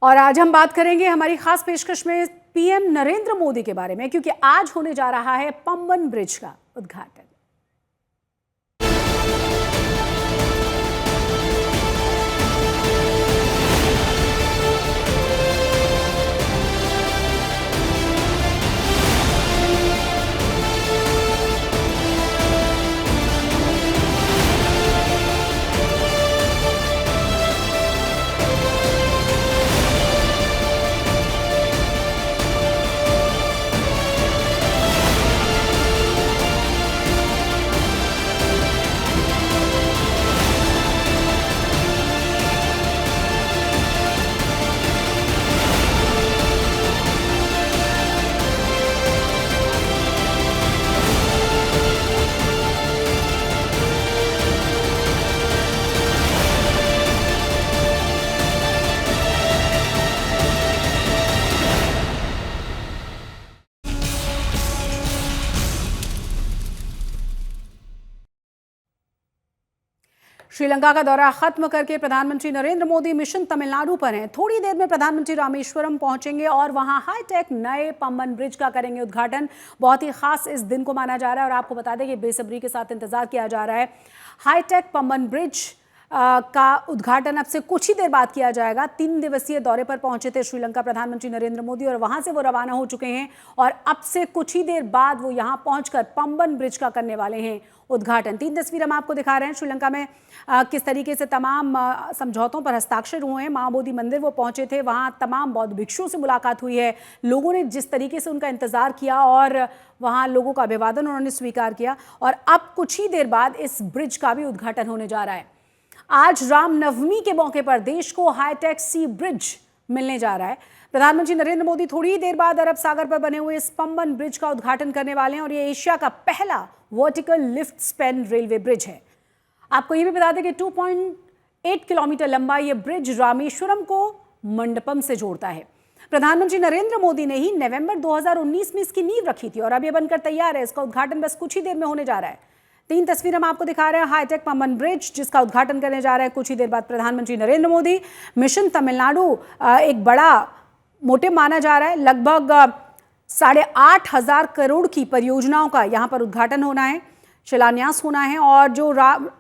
और आज हम बात करेंगे हमारी खास पेशकश में पीएम नरेंद्र मोदी के बारे में, क्योंकि आज होने जा रहा है पंबन ब्रिज का उद्घाटन। श्रीलंका का दौरा खत्म करके प्रधानमंत्री नरेंद्र मोदी मिशन तमिलनाडु पर हैं। थोड़ी देर में प्रधानमंत्री रामेश्वरम पहुंचेंगे और वहां हाईटेक नए पंबन ब्रिज का करेंगे उद्घाटन। बहुत ही खास इस दिन को माना जा रहा है और आपको बता दें कि बेसब्री के साथ इंतजार किया जा रहा है। हाईटेक पंबन ब्रिज का उद्घाटन अब से कुछ ही देर बाद किया जाएगा। 3 दिवसीय दौरे पर पहुंचे थे श्रीलंका प्रधानमंत्री नरेंद्र मोदी और वहां से वो रवाना हो चुके हैं और अब से कुछ ही देर बाद वो यहां पहुंचकर पंबन ब्रिज का करने वाले हैं उद्घाटन। 3 तस्वीर हम आपको दिखा रहे हैं श्रीलंका में किस तरीके से तमाम समझौतों पर हस्ताक्षर हुए हैं। महाबोधि मंदिर वो पहुंचे थे, वहां तमाम बौद्ध भिक्षुओं से मुलाकात हुई है। लोगों ने जिस तरीके से उनका इंतजार किया और वहां लोगों का अभिवादन उन्होंने स्वीकार किया और अब कुछ ही देर बाद इस ब्रिज का भी उद्घाटन होने जा रहा है। आज रामनवमी के मौके पर देश को हाईटेक सी ब्रिज मिलने जा रहा है। प्रधानमंत्री नरेंद्र मोदी थोड़ी ही देर बाद अरब सागर पर बने हुए इस पंबन ब्रिज का उद्घाटन करने वाले हैं और ये एशिया का पहला vertical lift span railway bridge है। आपको ये भी बता दें कि 2.8 किलोमीटर लंबा ये ब्रिज रामेश्वरम को मंडपम से जोड़ता है। प्रधानमंत्री नरेंद्र मोदी ने ही नवंबर 2019 में इसकी नींव रखी थी और अब ये बनकर तैयार है। इसका उद्घाटन बस कुछ ही देर में होने जा रहा है। 3 तस्वीर हम आपको दिखा रहे हैं हाईटेक पंबन ब्रिज जिसका उद्घाटन करने जा रहा है कुछ ही देर बाद प्रधानमंत्री नरेंद्र मोदी। मिशन तमिलनाडु एक बड़ा मोटिव माना जा रहा है। लगभग 8,500 करोड़ की परियोजनाओं का यहाँ पर उद्घाटन होना है, शिलान्यास होना है और जो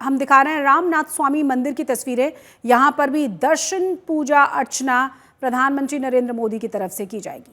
हम दिखा रहे हैं रामनाथ स्वामी मंदिर की तस्वीरें, यहाँ पर भी दर्शन पूजा अर्चना प्रधानमंत्री नरेंद्र मोदी की तरफ से की जाएगी।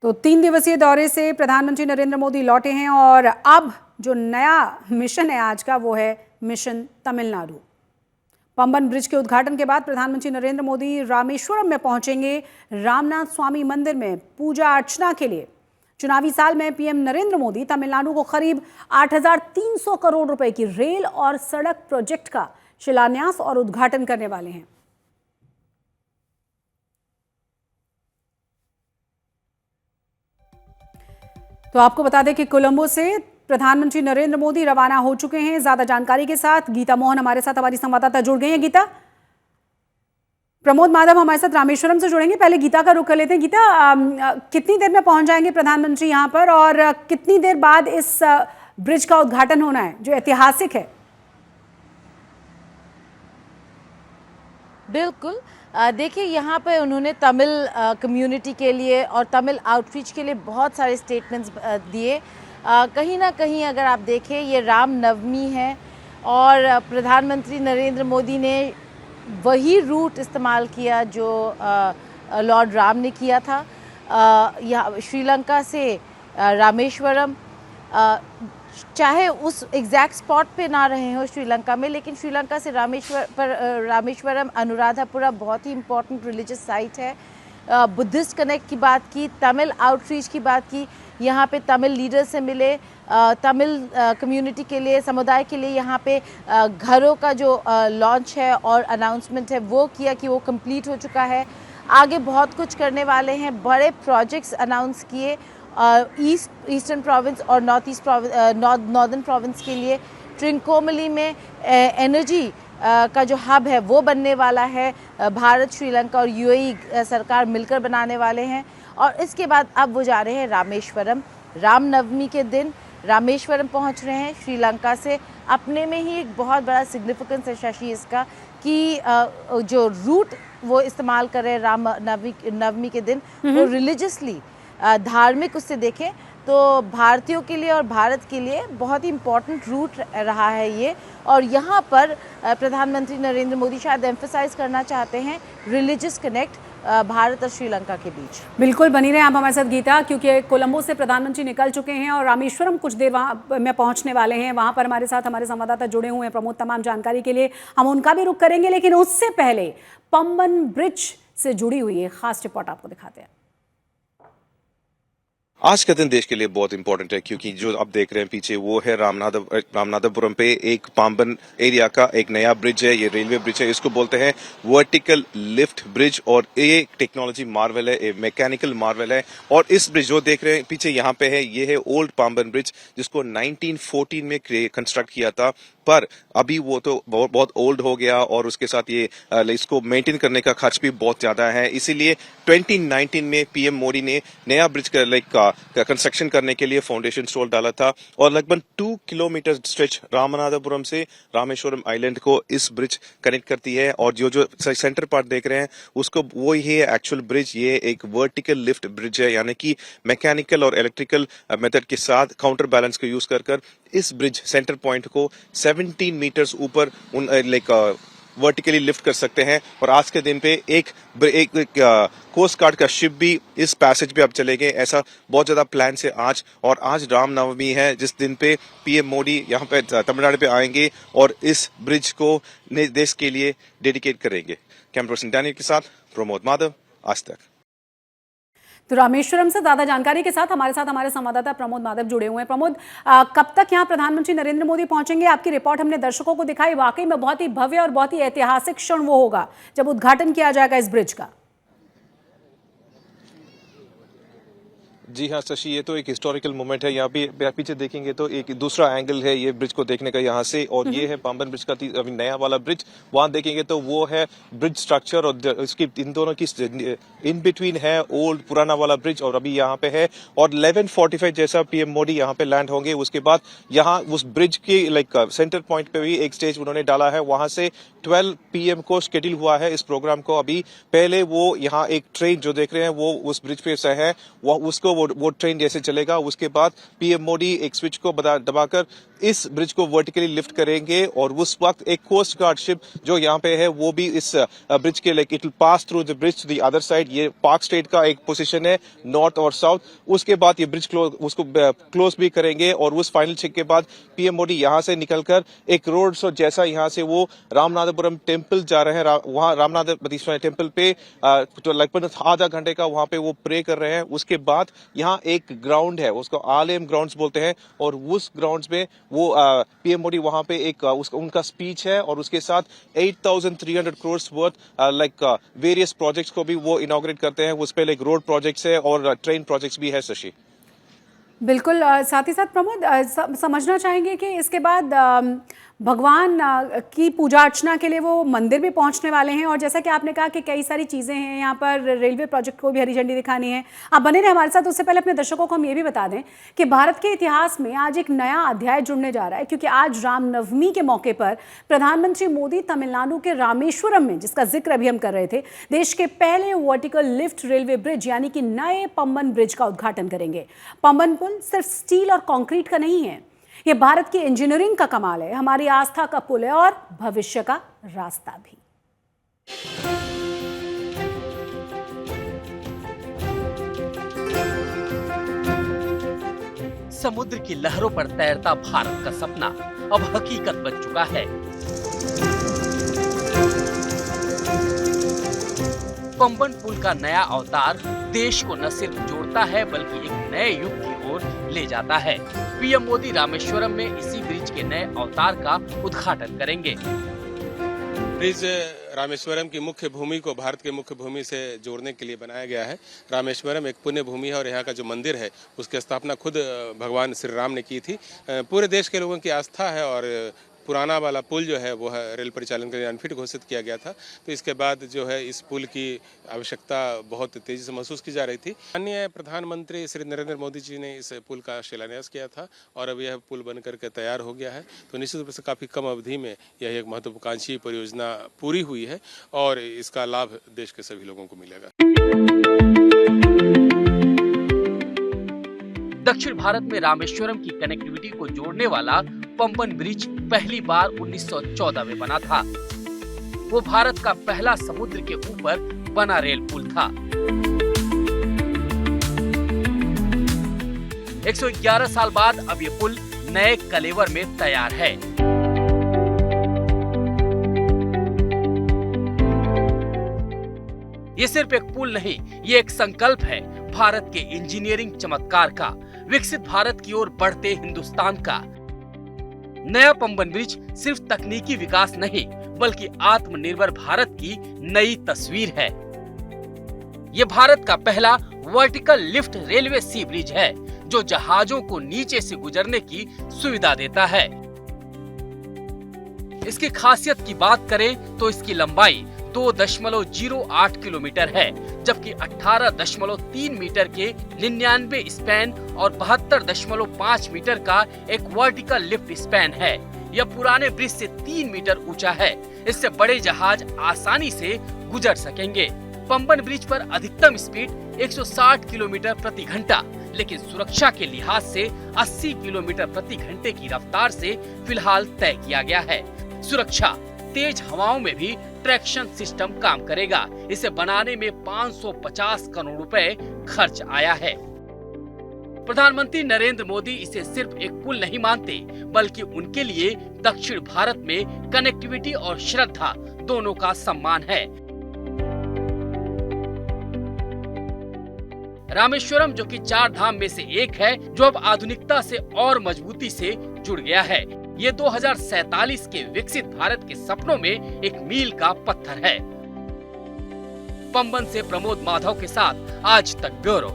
तो 3 दिवसीय दौरे से प्रधानमंत्री नरेंद्र मोदी लौटे हैं और अब जो नया मिशन है आज का वो है मिशन तमिलनाडु। पंबन ब्रिज के उद्घाटन के बाद प्रधानमंत्री नरेंद्र मोदी रामेश्वरम में पहुंचेंगे रामनाथ स्वामी मंदिर में पूजा अर्चना के लिए। चुनावी साल में पीएम नरेंद्र मोदी तमिलनाडु को करीब 8,300 करोड़ रुपए की रेल और सड़क प्रोजेक्ट का शिलान्यास और उद्घाटन करने वाले हैं। तो आपको बता दें कि कोलंबो से प्रधानमंत्री नरेंद्र मोदी रवाना हो चुके हैं। ज्यादा जानकारी के साथ गीता मोहन हमारे साथ हमारी संवाददाता जुड़ गई हैं। गीता, प्रमोद माधव हमारे साथ रामेश्वरम से जुड़ेंगे। पहले गीता का रुख कर लेते हैं। गीता, कितनी देर में पहुंच जाएंगे प्रधानमंत्री यहां पर और कितनी देर बाद इस ब्रिज का उद्घाटन होना है जो ऐतिहासिक है? बिल्कुल, देखिए यहाँ पे उन्होंने तमिल कम्युनिटी के लिए और तमिल आउटरीच के लिए बहुत सारे स्टेटमेंट्स दिए। कहीं ना कहीं अगर आप देखें ये रामनवमी है और प्रधानमंत्री नरेंद्र मोदी ने वही रूट इस्तेमाल किया जो लॉर्ड राम ने किया था। यहाँ श्रीलंका से रामेश्वरम, चाहे उस एग्जैक्ट स्पॉट पे ना रहे हो श्रीलंका में, लेकिन श्रीलंका से रामेश्वरम अनुराधापुरा बहुत ही इम्पोर्टेंट रिलीजियस साइट है। बुद्धिस्ट कनेक्ट की बात की, तमिल आउटरीच की बात की, यहाँ पे तमिल लीडर से मिले, तमिल कम्युनिटी के लिए, समुदाय के लिए यहाँ पे घरों का जो लॉन्च है और अनाउंसमेंट है वो किया कि वो कंप्लीट हो चुका है। आगे बहुत कुछ करने वाले हैं, बड़े प्रोजेक्ट्स अनाउंस किए ईस्टर्न प्रोविंस और नॉर्दर्न प्रोविंस के लिए। ट्रिंकोमली में एनर्जी का जो हब है वो बनने वाला है। भारत, श्रीलंका और यूएई सरकार मिलकर बनाने वाले हैं और इसके बाद अब वो जा रहे हैं रामेश्वरम। रामनवमी के दिन रामेश्वरम पहुंच रहे हैं श्रीलंका से। अपने में ही एक बहुत बड़ा सिग्निफिकेंस है शशि इसका कि जो रूट वो इस्तेमाल कर रहे हैं राम नवमी के दिन वो रिलीजियसली धार्मिक उससे देखें तो भारतीयों के लिए और भारत के लिए बहुत ही इम्पोर्टेंट रूट रहा है ये। और यहाँ पर प्रधानमंत्री नरेंद्र मोदी शायद एम्फसाइज करना चाहते हैं रिलीजियस कनेक्ट भारत और श्रीलंका के बीच। बिल्कुल बनी रहे आप हमारे साथ गीता, क्योंकि कोलंबो से प्रधानमंत्री निकल चुके हैं और रामेश्वरम कुछ देर वहाँ में पहुँचने वाले हैं। वहाँ पर हमारे साथ हमारे संवाददाता जुड़े हुए हैं प्रमोद, तमाम जानकारी के लिए हम उनका भी रुख करेंगे, लेकिन उससे पहले पंबन ब्रिज से जुड़ी हुई एक खास रिपोर्ट आपको दिखाते हैं। आज का दिन देश के लिए बहुत इंपॉर्टेंट है क्योंकि जो आप देख रहे हैं पीछे वो है रामनाथपुरम पे एक पाम्बन एरिया का एक नया ब्रिज है। ये रेलवे ब्रिज है, इसको बोलते हैं वर्टिकल लिफ्ट ब्रिज और ये टेक्नोलॉजी मार्वल है, ये मैकेनिकल मार्वल है। और इस ब्रिज जो देख रहे हैं पीछे यहाँ पे है, ये है ओल्ड पाम्बन ब्रिज जिसको 1914 में कंस्ट्रक्ट किया था, पर अभी वो तो बहुत ओल्ड हो गया और उसके साथ ये इसको मेंटेन करने का खर्च भी बहुत ज्यादा है। इसीलिए 2019 में पीएम मोदी ने नया ब्रिज का कंस्ट्रक्शन करने के लिए फाउंडेशन स्टोन डाला था और लगभग 2 किलोमीटर स्ट्रेच रामनाथपुरम से रामेश्वरम आइलैंड को इस ब्रिज कनेक्ट करती है। और जो सेंटर पार्ट देख रहे हैं उसको वो ही है एक्चुअल ब्रिज। ये एक वर्टिकल लिफ्ट ब्रिज है, यानी कि मैकेनिकल और इलेक्ट्रिकल मेथड के साथ काउंटर बैलेंस को यूज कर इस ब्रिज सेंटर पॉइंट को 17 मीटर्स ऊपर वर्टिकली लिफ्ट कर सकते हैं। और आज के दिन पे एक कोस्ट गार्ड का शिप भी इस पैसेज पे अब चलेंगे, ऐसा बहुत ज्यादा प्लान से आज रामनवमी है जिस दिन पे पीएम मोदी यहाँ पे तमिलनाडु पे आएंगे और इस ब्रिज को देश के लिए डेडिकेट करेंगे। कैमरा पर्सन डैनियल के साथ प्रमोद माधव, आज तक। तो रामेश्वरम से ज्यादा जानकारी के साथ हमारे संवाददाता प्रमोद माधव जुड़े हुए हैं। प्रमोद, कब तक यहाँ प्रधानमंत्री नरेंद्र मोदी पहुंचेंगे? आपकी रिपोर्ट हमने दर्शकों को दिखाई, वाकई में बहुत ही भव्य और बहुत ही ऐतिहासिक क्षण वो होगा जब उद्घाटन किया जाएगा इस ब्रिज का। जी हाँ शशि, ये तो एक हिस्टोरिकल मोमेंट है। यहाँ पे पीछे देखेंगे तो एक दूसरा एंगल है ये ब्रिज को देखने का यहाँ से, और ये है पाम्बन ब्रिज का अभी नया वाला ब्रिज। वहां देखेंगे तो वो है ब्रिज स्ट्रक्चर और इसकी इन दोनों की इन बिटवीन है ओल्ड पुराना वाला ब्रिज और अभी यहाँ पे है। और 11:45 जैसा पीएम मोदी यहाँ पे लैंड होंगे। उसके बाद यहाँ उस ब्रिज के सेंटर पॉइंट पे भी एक स्टेज उन्होंने डाला है। वहां से 12 PM को शेड्यूल हुआ है इस प्रोग्राम को। अभी पहले वो यहाँ एक ट्रेन जो देख रहे हैं वो उस ब्रिज पे से है, वो ट्रेन जैसे चलेगा। उसके बाद पीएम मोदी एक स्विच को दबाकर इस ब्रिज को वर्टिकली लिफ्ट करेंगे और उस वक्त एक कोस्ट गार्ड शिप जो यहाँ पे है वो भी इस ब्रिज के it will pass through the bridge to the other side. ये पार्क स्ट्रेट का एक पोजीशन है, नॉर्थ और साउथ। उसके बाद ये ब्रिज उसको क्लोज भी करेंगे और उस फाइनल चेक के बाद पीएम मोदी यहाँ से निकलकर एक रोड शो जैसा यहाँ से वो रामनाथपुरम टेम्पल जा रहे हैं। वहाँ रामनाथपति टेम्पल पे तो लगभग आधा घंटे का वहाँ पे वो प्रे कर रहे हैं। उसके बाद यहाँ एक ग्राउंड है, उसको आलम ग्राउंड्स बोलते हैं, और उस ग्राउंड्स में वो पीएम मोदी वहां पे एक उनका स्पीच है और उसके साथ 8,300 करोड़ वर्थ वेरियस प्रोजेक्ट्स को भी वो इनॉग्रेट करते हैं। उस पे रोड प्रोजेक्ट्स है और ट्रेन प्रोजेक्ट्स भी है शशि। बिल्कुल, साथ ही साथ प्रमोद समझना चाहेंगे कि इसके बाद भगवान की पूजा अर्चना के लिए वो मंदिर भी पहुंचने वाले हैं, और जैसा कि आपने कहा कि कई सारी चीज़ें हैं यहाँ पर, रेलवे प्रोजेक्ट को भी हरी झंडी दिखानी है। आप बने रहे हमारे साथ। उससे पहले अपने दर्शकों को हम ये भी बता दें कि भारत के इतिहास में आज एक नया अध्याय जुड़ने जा रहा है, क्योंकि आज रामनवमी के मौके पर प्रधानमंत्री मोदी तमिलनाडु के रामेश्वरम में, जिसका जिक्र अभी हम कर रहे थे, देश के पहले वर्टिकल लिफ्ट रेलवे ब्रिज यानी कि नए पंबन ब्रिज का उद्घाटन करेंगे। पंबन पुल सिर्फ स्टील और कंक्रीट का नहीं है, ये भारत की इंजीनियरिंग का कमाल है, हमारी आस्था का पुल है और भविष्य का रास्ता भी। समुद्र की लहरों पर तैरता भारत का सपना अब हकीकत बन चुका है। पंबन पुल का नया अवतार देश को न सिर्फ जोड़ता है बल्कि एक नए युग की ओर ले जाता है। पीएम मोदी रामेश्वरम में इसी ब्रिज के नए अवतार का उद्घाटन करेंगे। ब्रिज रामेश्वरम की मुख्य भूमि को भारत के मुख्य भूमि से जोड़ने के लिए बनाया गया है। रामेश्वरम एक पुण्य भूमि है और यहाँ का जो मंदिर है उसकी स्थापना खुद भगवान श्री राम ने की थी। पूरे देश के लोगों की आस्था है और पुराना वाला पुल जो है वो है रेल परिचालन के लिए अनफिट घोषित किया गया था। तो इसके बाद जो है इस पुल की आवश्यकता बहुत तेजी से महसूस की जा रही थी। माननीय प्रधानमंत्री श्री नरेंद्र मोदी जी ने इस पुल का शिलान्यास किया था और अब यह पुल बन करके तैयार हो गया है। तो निश्चित रूप से काफ़ी कम अवधि में यह एक महत्वाकांक्षी परियोजना पूरी हुई है और इसका लाभ देश के सभी लोगों को मिलेगा। दक्षिण भारत में रामेश्वरम की कनेक्टिविटी को जोड़ने वाला पंबन ब्रिज पहली बार 1914 में बना था। वो भारत का पहला समुद्र के ऊपर बना रेल पुल था। 111 साल बाद अब ये पुल नए कलेवर में तैयार है। ये सिर्फ एक पुल नहीं, ये एक संकल्प है भारत के इंजीनियरिंग चमत्कार का, विकसित भारत की ओर बढ़ते हिंदुस्तान का। नया पंबन ब्रिज सिर्फ तकनीकी विकास नहीं बल्कि आत्मनिर्भर भारत की नई तस्वीर है। ये भारत का पहला वर्टिकल लिफ्ट रेलवे सी ब्रिज है जो जहाजों को नीचे से गुजरने की सुविधा देता है। इसकी खासियत की बात करें तो इसकी लंबाई 2.08 किलोमीटर है, जबकि 18.3 मीटर के 99 स्पैन और 72.5 मीटर का एक वर्टिकल लिफ्ट स्पैन है। यह पुराने ब्रिज से 3 मीटर ऊंचा है। इससे बड़े जहाज आसानी से गुजर सकेंगे। पंबन ब्रिज पर अधिकतम स्पीड 160 किलोमीटर प्रति घंटा, लेकिन सुरक्षा के लिहाज से 80 किलोमीटर प्रति घंटे की रफ्तार से फिलहाल तय किया गया है। सुरक्षा, तेज हवाओं में भी ट्रैक्शन सिस्टम काम करेगा। इसे बनाने में 550 करोड़ रुपए खर्च आया है। प्रधानमंत्री नरेंद्र मोदी इसे सिर्फ एक पुल नहीं मानते बल्कि उनके लिए दक्षिण भारत में कनेक्टिविटी और श्रद्धा दोनों का सम्मान है। रामेश्वरम जो कि 4 धाम में से एक है, जो अब आधुनिकता से और मजबूती से जुड़ गया है। ये 2047 के विकसित भारत के सपनों में एक मील का पत्थर है। पंबन से प्रमोद माधव के साथ आज तक ब्यूरो।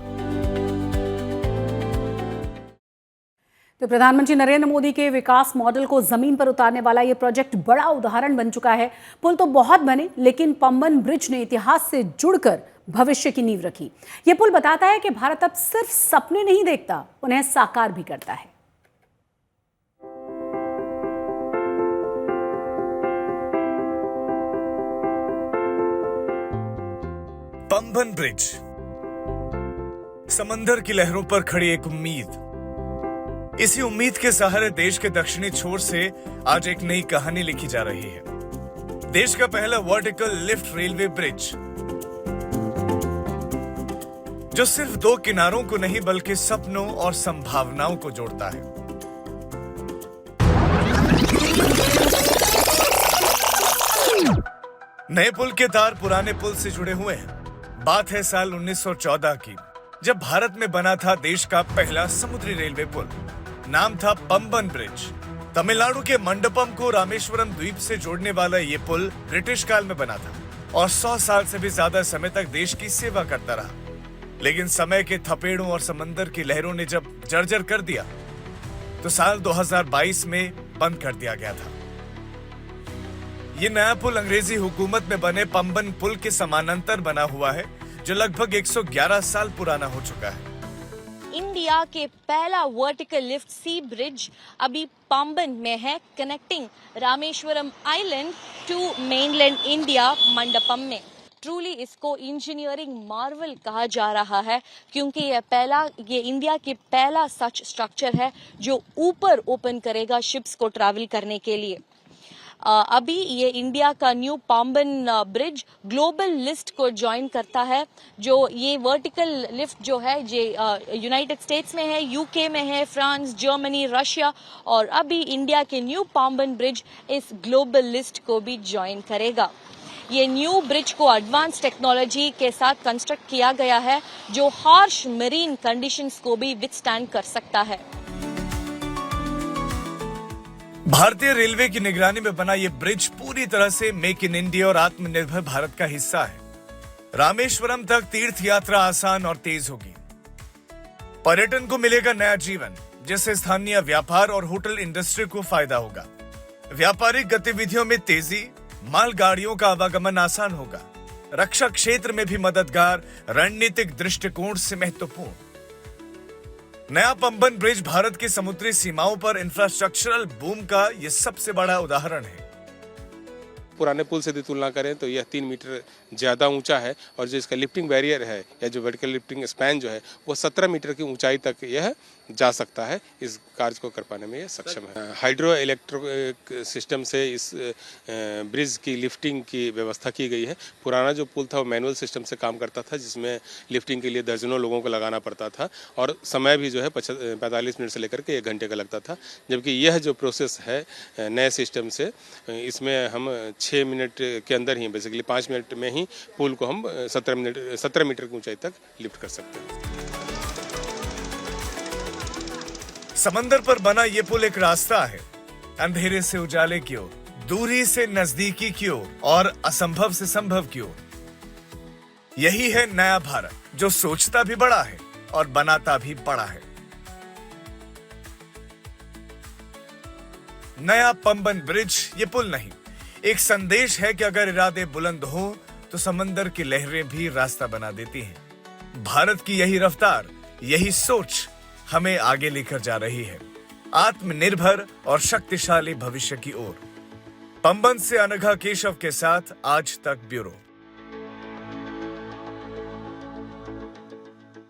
तो प्रधानमंत्री नरेंद्र मोदी के विकास मॉडल को जमीन पर उतारने वाला ये प्रोजेक्ट बड़ा उदाहरण बन चुका है। पुल तो बहुत बने, लेकिन पंबन ब्रिज ने इतिहास से जुड़कर भविष्य की नींव रखी। ये पुल बताता है कि भारत अब सिर्फ सपने नहीं देखता, उन्हें साकार भी करता है। पंबन ब्रिज, समंदर की लहरों पर खड़ी एक उम्मीद। इसी उम्मीद के सहारे देश के दक्षिणी छोर से आज एक नई कहानी लिखी जा रही है। देश का पहला वर्टिकल लिफ्ट रेलवे ब्रिज, जो सिर्फ 2 किनारों को नहीं बल्कि सपनों और संभावनाओं को जोड़ता है। नए पुल के तार पुराने पुल से जुड़े हुए हैं। बात है साल 1914 की, जब भारत में बना था देश का पहला समुद्री रेलवे पुल। नाम था पंबन ब्रिज। तमिलनाडु के मंडपम को रामेश्वरम द्वीप से जोड़ने वाला ये पुल ब्रिटिश काल में बना था और 100 साल से भी ज्यादा समय तक देश की सेवा करता रहा। लेकिन समय के थपेड़ों और समंदर की लहरों ने जब जर्जर कर दिया तो साल 2022 में बंद कर दिया गया था। ये नया पुल अंग्रेजी हुकूमत में बने पंबन पुल के समानांतर बना हुआ है, जो लगभग 111 साल पुराना हो चुका है। इंडिया के पहला वर्टिकल लिफ्ट सी ब्रिज अभी पंबन में है, connecting Rameswaram island to mainland India Mandapam में। ट्रूली इसको इंजीनियरिंग मार्वल कहा जा रहा है, क्योंकि ये इंडिया के पहला सच स्ट्रक्चर है जो ऊपर ओपन करेगा शिप्स को ट्रैवल करने के लिए। अभी ये इंडिया का new Pamban bridge global list को ज्वाइन करता है। जो ये वर्टिकल लिफ्ट जो है ये यूनाइटेड स्टेट्स में है, यूके में है, फ्रांस, जर्मनी, रशिया, और अभी इंडिया के न्यू पंबन ब्रिज इस ग्लोबल लिस्ट को भी ज्वाइन करेगा। ये न्यू ब्रिज को एडवांस टेक्नोलॉजी के साथ कंस्ट्रक्ट किया गया है, जो हार्श मरीन कंडीशंस को भी विथस्टैंड कर सकता है। भारतीय रेलवे की निगरानी में बना ये ब्रिज पूरी तरह से मेक इन इंडिया और आत्मनिर्भर भारत का हिस्सा है। रामेश्वरम तक तीर्थ यात्रा आसान और तेज होगी। पर्यटन को मिलेगा नया जीवन, जिससे स्थानीय व्यापार और होटल इंडस्ट्री को फायदा होगा। व्यापारिक गतिविधियों में तेजी, मालगाड़ियों का आवागमन आसान होगा। रक्षा क्षेत्र में भी मददगार, रणनीतिक दृष्टिकोण से महत्वपूर्ण। नया पंबन ब्रिज भारत की समुद्री सीमाओं पर इंफ्रास्ट्रक्चरल बूम का यह सबसे बड़ा उदाहरण है। पुराने पुल से यदि तुलना करें तो यह 3 मीटर ज़्यादा ऊंचा है और जो इसका लिफ्टिंग बैरियर है या जो वर्टिकल लिफ्टिंग स्पैन जो है वो 17 मीटर की ऊंचाई तक यह जा सकता है। इस कार्य को कर पाने में यह सक्षम है। हाइड्रो इलेक्ट्रिक सिस्टम से इस ब्रिज की लिफ्टिंग की व्यवस्था की गई है। पुराना जो पुल था वो मैनुअल सिस्टम से काम करता था, जिसमें लिफ्टिंग के लिए दर्जनों लोगों को लगाना पड़ता था और समय भी जो है 45 मिनट से लेकर के 1 घंटे का लगता था। जबकि यह जो प्रोसेस है नए सिस्टम से, इसमें हम 6 मिनट के अंदर ही, बेसिकली 5 मिनट में ही पुल को हम 17 मीटर की ऊंचाई तक लिफ्ट कर सकते हैं। समंदर पर बना ये पुल एक रास्ता है, अंधेरे से उजाले की ओर, दूरी से नजदीकी की ओर और असंभव से संभव की ओर। यही है नया भारत, जो सोचता भी बड़ा है और बनाता भी बड़ा है। नया पंबन ब्रिज ये पुल नहीं, एक संदेश है कि अगर इरादे बुलंद हो तो समंदर की लहरें भी रास्ता बना देती हैं। भारत की यही रफ्तार, यही सोच हमें आगे लेकर जा रही है, आत्मनिर्भर और शक्तिशाली भविष्य की ओर। पंबन से अनघा केशव के साथ आज तक ब्यूरो।